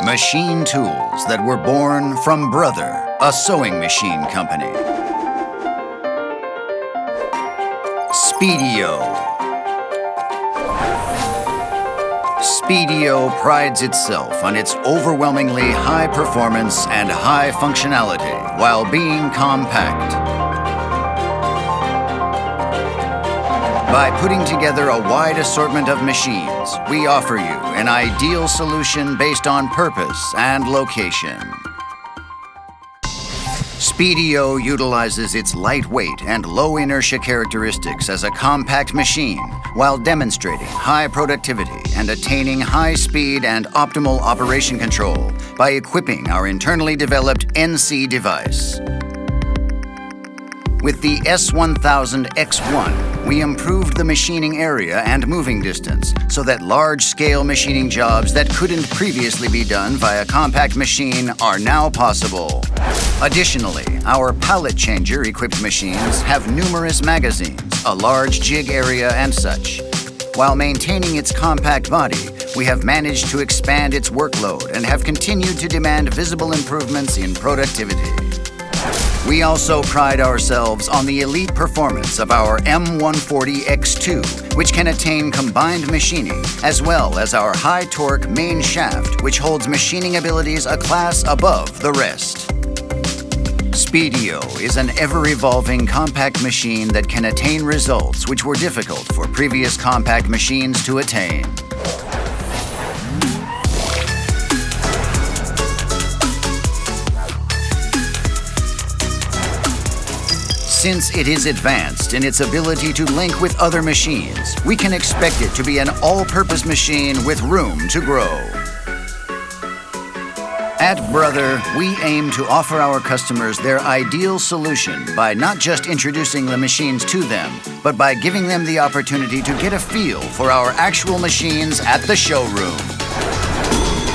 Machine tools that were born from Brother, a sewing machine company. Speedio. Speedio prides itself on its overwhelmingly high performance and high functionality while being compact. By putting together a wide assortment of machines, we offer you an ideal solution based on purpose and location. Speedio utilizes its lightweight and low inertia characteristics as a compact machine while demonstrating high productivity and attaining high speed and optimal operation control by equipping our internally developed NC device. With the S1000X1, we improved the machining area and moving distance so that large-scale machining jobs that couldn't previously be done via compact machine are now possible. Additionally, our pallet changer-equipped machines have numerous magazines, a large jig area, and such. While maintaining its compact body, we have managed to expand its workload and have continued to demand visible improvements in productivity. We also pride ourselves on the elite performance of our M140X2, which can attain combined machining, as well as our high-torque main shaft, which holds machining abilities a class above the rest. Speedio is an ever-evolving compact machine that can attain results which were difficult for previous compact machines to attain. Since it is advanced in its ability to link with other machines, we can expect it to be an all-purpose machine with room to grow. At Brother, we aim to offer our customers their ideal solution by not just introducing the machines to them, but by giving them the opportunity to get a feel for our actual machines at the showroom.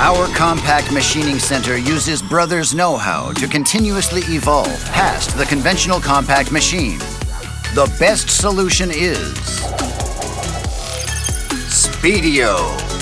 Our compact machining center uses Brother's know-how to continuously evolve past the conventional compact machine. The best solution is Speedio.